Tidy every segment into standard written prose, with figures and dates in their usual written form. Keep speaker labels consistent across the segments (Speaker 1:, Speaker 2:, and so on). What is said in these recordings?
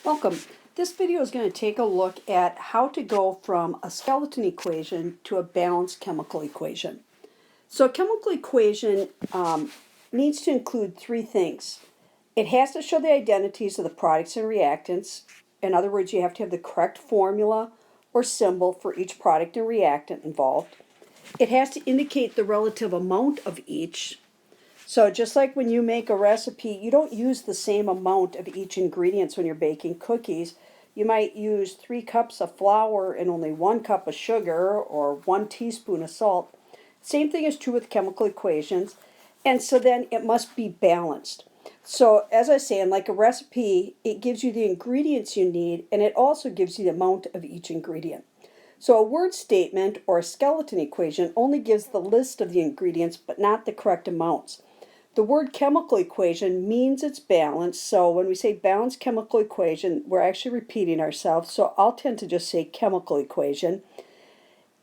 Speaker 1: Welcome. This video is going to take a look at how to go from a skeleton equation to a balanced chemical equation. So a chemical equation needs to include three things. It has to show the identities of the products and reactants. In other words, you have to have the correct formula or symbol for each product and reactant involved. It has to indicate the relative amount of each. So just like when you make a recipe, you don't use the same amount of each ingredient when you're baking cookies. You might use 3 cups of flour and only 1 cup of sugar or 1 teaspoon of salt. Same thing is true with chemical equations. And so then it must be balanced. So as I say, in like a recipe, it gives you the ingredients you need, and it also gives you the amount of each ingredient. So a word statement or a skeleton equation only gives the list of the ingredients but not the correct amounts. The word chemical equation means it's balanced, so when we say balanced chemical equation, we're actually repeating ourselves, so I'll tend to just say chemical equation.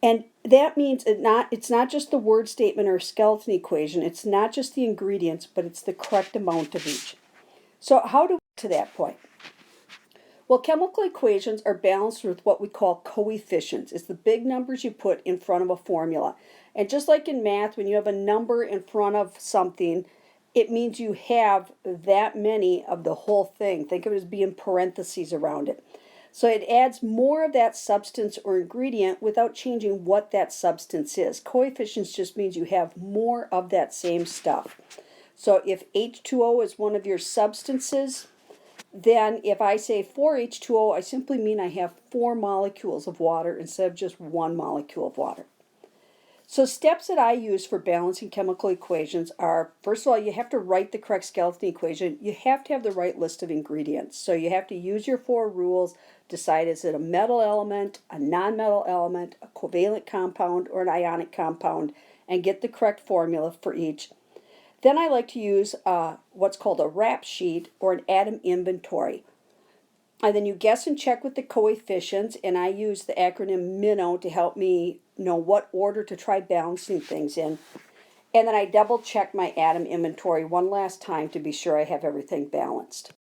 Speaker 1: And that means it's not just the word statement or skeleton equation, it's not just the ingredients, but it's the correct amount of each. So how do we get to that point? Well, chemical equations are balanced with what we call coefficients. It's the big numbers you put in front of a formula. And just like in math, when you have a number in front of something, it means you have that many of the whole thing. Think of it as being parentheses around it. So it adds more of that substance or ingredient without changing what that substance is. Coefficients just means you have more of that same stuff. So if H2O is one of your substances, then if I say 4H2O, I simply mean I have 4 molecules of water instead of just 1 molecule of water. So steps that I use for balancing chemical equations are, first of all, you have to write the correct skeleton equation. You have to have the right list of ingredients. So you have to use your 4 rules, decide is it a metal element, a non-metal element, a covalent compound, or an ionic compound, and get the correct formula for each. Then I like to use what's called a rap sheet or an atom inventory. And then you guess and check with the coefficients, and I use the acronym MINO to help me know what order to try balancing things in. And then I double check my atom inventory one last time to be sure I have everything balanced.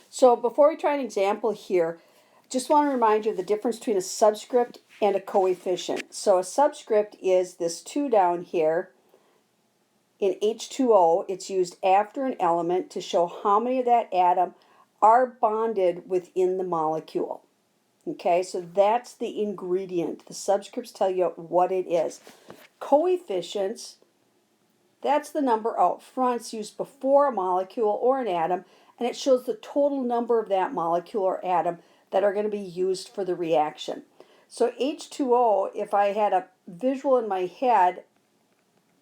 Speaker 1: So before we try an example here, just want to remind you of the difference between a subscript and a coefficient. So a subscript is this 2 down here. In H2O, it's used after an element to show how many of that atom are bonded within the molecule. Okay, so that's the ingredient. The subscripts tell you what it is. Coefficients, that's the number out front. It's used before a molecule or an atom, and it shows the total number of that molecule or atom that are going to be used for the reaction. So H2O, if I had a visual in my head,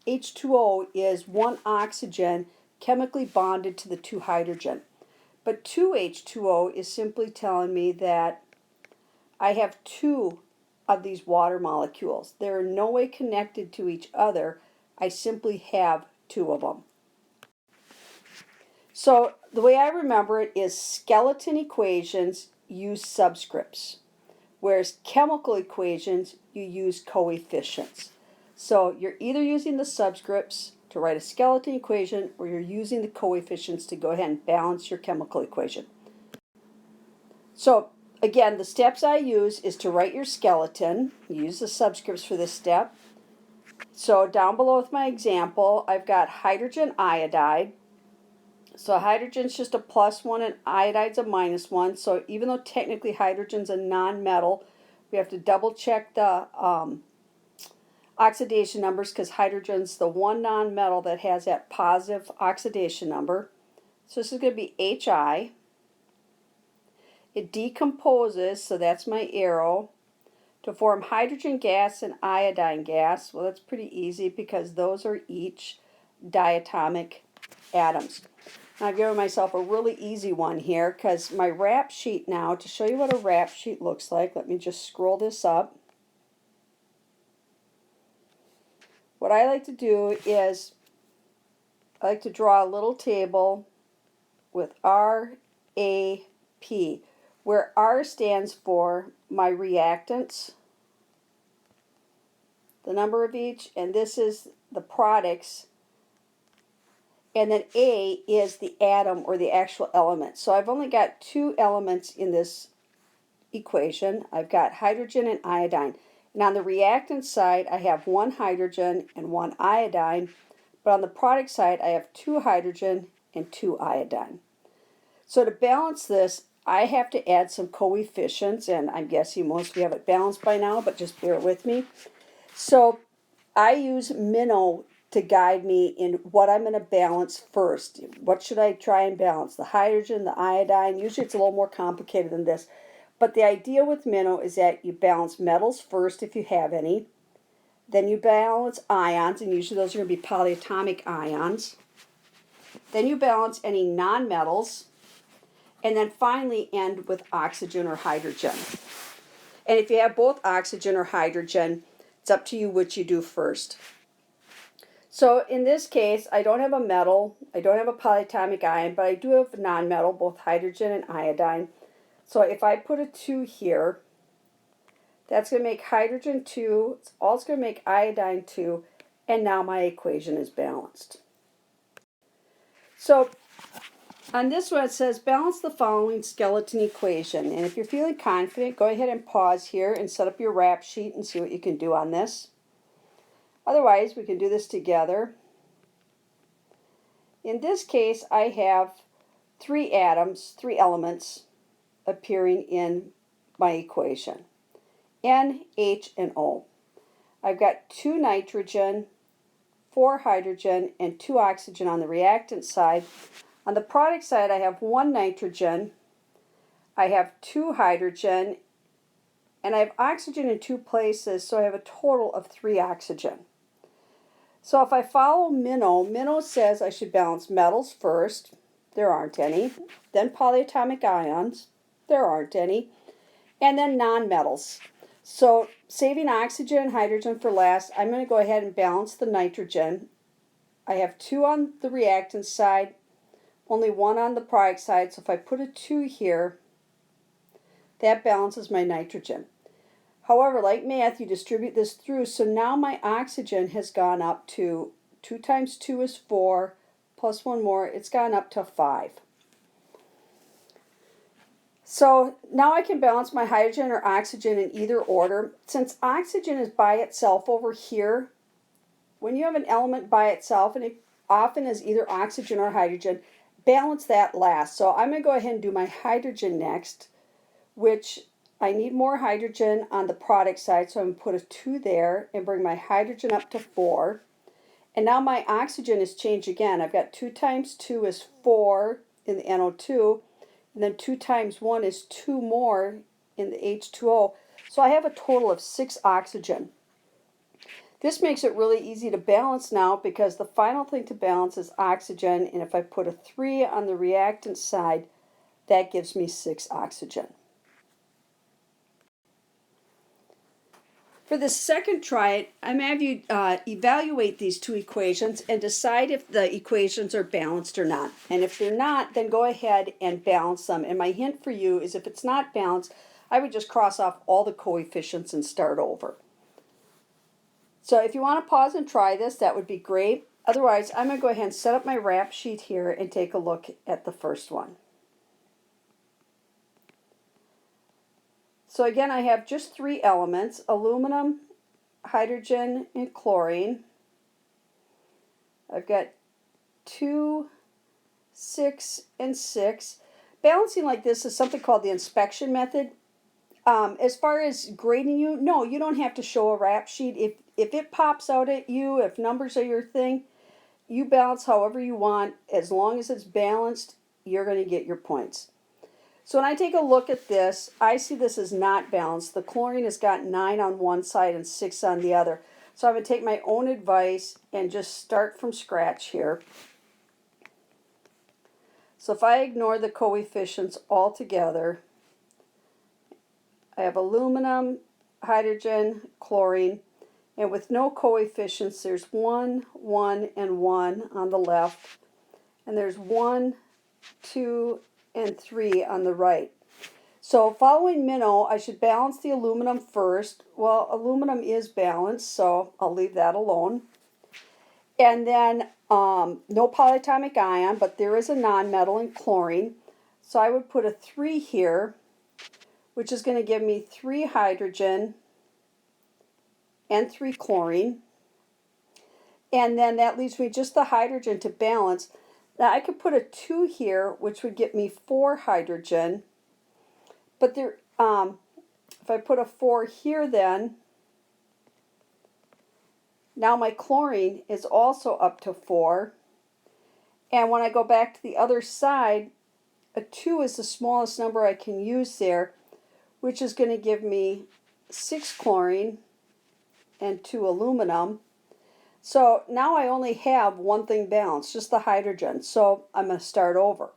Speaker 1: H2O is 1 oxygen chemically bonded to the 2 hydrogen. But 2H2O is simply telling me that I have 2 of these water molecules. They're in no way connected to each other. I simply have 2 of them. So the way I remember it is skeleton equations use subscripts, whereas chemical equations you use coefficients. So you're either using the subscripts to write a skeleton equation, or you're using the coefficients to go ahead and balance your chemical equation. So again, the steps I use is to write your skeleton. You use the subscripts for this step. So down below with my example, I've got hydrogen iodide. So hydrogen's just a +1 and iodide's a -1. So even though technically hydrogen's a non-metal, we have to double check the oxidation numbers because hydrogen's the one non-metal that has that positive oxidation number. So this is going to be Hi. It decomposes, so that's my arrow, to form hydrogen gas and iodine gas. Well, that's pretty easy because those are each diatomic atoms. Now I've given myself a really easy one here because my rap sheet now, to show you what a rap sheet looks like, let me just scroll this up. What I like to do is I like to draw a little table with RAP, where R stands for my reactants, the number of each, and this is the products. and then A is the atom or the actual element. So I've only got two elements in this equation. I've got hydrogen and iodine. And on the reactant side, I have one hydrogen and one iodine, but on the product side, I have two hydrogen and two iodine. So to balance this, I have to add some coefficients, and I'm guessing most of you have it balanced by now, but just bear with me. So I use minnow to guide me in what I'm going to balance first. What should I try and balance? The hydrogen, the iodine. Usually it's a little more complicated than this. But the idea with minnow is that you balance metals first if you have any. Then you balance ions, and usually those are going to be polyatomic ions. Then you balance any nonmetals. And then finally end with oxygen or hydrogen. And if you have both oxygen or hydrogen, it's up to you which you do first. So in this case, I don't have a metal, I don't have a polyatomic ion, but I do have a nonmetal, both hydrogen and iodine. So if I put a 2 here, that's going to make hydrogen 2, it's also going to make iodine 2, and now my equation is balanced. So on this one it says balance the following skeleton equation. And if you're feeling confident, go ahead and pause here and set up your rap sheet and see what you can do on this. Otherwise, we can do this together. In this case, I have 3 atoms, 3 elements appearing in my equation. N, H, and O. I've got 2 nitrogen, 4 hydrogen, and 2 oxygen on the reactant side. On the product side, I have 1 nitrogen, I have 2 hydrogen, and I have oxygen in 2 places, so I have a total of 3 oxygen. So if I follow Minnow says I should balance metals first. There aren't any. Then polyatomic ions. There aren't any. And then nonmetals. So saving oxygen and hydrogen for last, I'm going to go ahead and balance the nitrogen. I have 2 on the reactant side, only 1 on the product side. So if I put a 2 here, that balances my nitrogen. However, like math, you distribute this through, so now my oxygen has gone up to 2 times 2 is 4, plus 1 more, it's gone up to 5. So now I can balance my hydrogen or oxygen in either order. Since oxygen is by itself over here, when you have an element by itself, and it often is either oxygen or hydrogen, balance that last. So I'm going to go ahead and do my hydrogen next, which I need more hydrogen on the product side, so I'm going to put a 2 there and bring my hydrogen up to 4. And now my oxygen has changed again. I've got 2 times 2 is 4 in the NO2, and then 2 times 1 is 2 more in the H2O. So I have a total of 6 oxygen. This makes it really easy to balance now because the final thing to balance is oxygen, and if I put a 3 on the reactant side, that gives me 6 oxygen. For the second try, I'm going to have you evaluate these 2 equations and decide if the equations are balanced or not. And if they're not, then go ahead and balance them. And my hint for you is if it's not balanced, I would just cross off all the coefficients and start over. So if you want to pause and try this, that would be great. Otherwise, I'm going to go ahead and set up my rap sheet here and take a look at the first one. So again, I have just 3 elements, aluminum, hydrogen, and chlorine. I've got 2, 6, and 6. Balancing like this is something called the inspection method. As far as grading you, no, you don't have to show a rap sheet. If it pops out at you, if numbers are your thing, you balance however you want. As long as it's balanced, you're going to get your points. So when I take a look at this, I see this is not balanced. The chlorine has got 9 on one side and 6 on the other. So I'm going to take my own advice and just start from scratch here. So if I ignore the coefficients altogether, I have aluminum, hydrogen, chlorine, and with no coefficients, there's 1, 1, and 1 on the left, and there's 1, 2, and 3 on the right. So following Minnow, I should balance the aluminum first. Well, aluminum is balanced, so I'll leave that alone. And then No polyatomic ion, but there is a nonmetal in chlorine. So I would put a 3 here, which is going to give me 3 hydrogen and 3 chlorine. And then that leaves me just the hydrogen to balance. Now I could put a 2 here, which would get me 4 hydrogen. But there, if I put a 4 here then, now my chlorine is also up to 4. And when I go back to the other side, a 2 is the smallest number I can use there, which is going to give me 6 chlorine and 2 aluminum. So now I only have one thing balanced, just the hydrogen. So I'm going to start over.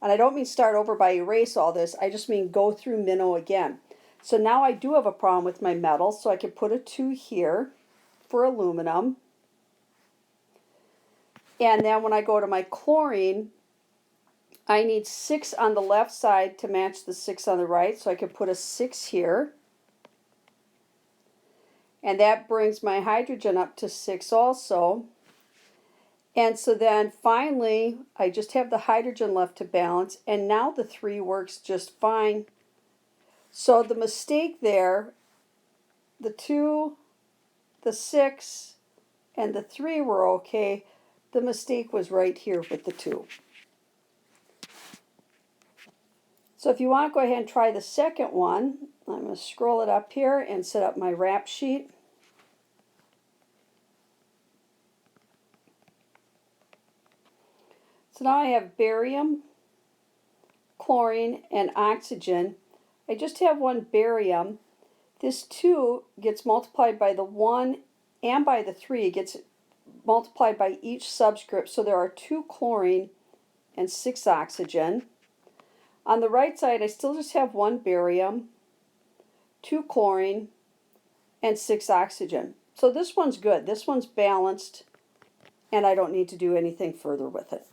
Speaker 1: And I don't mean start over by erase all this, I just mean go through minnow again. So now I do have a problem with my metals, so I can put a 2 here for aluminum. And then when I go to my chlorine, I need 6 on the left side to match the 6 on the right, so I can put a 6 here. And that brings my hydrogen up to 6 also. And so then finally, I just have the hydrogen left to balance, and now the 3 works just fine. So the mistake there, the 2, the 6, and the 3 were okay. The mistake was right here with the 2. So if you want to go ahead and try the second one, I'm going to scroll it up here and set up my wrap sheet. So now I have barium, chlorine, and oxygen. I just have one barium. This 2 gets multiplied by the 1 and by the 3. It gets multiplied by each subscript. So there are 2 chlorine and 6 oxygen. On the right side, I still just have 1 barium, 2 chlorine, and 6 oxygen. So this one's good. This one's balanced, and I don't need to do anything further with it.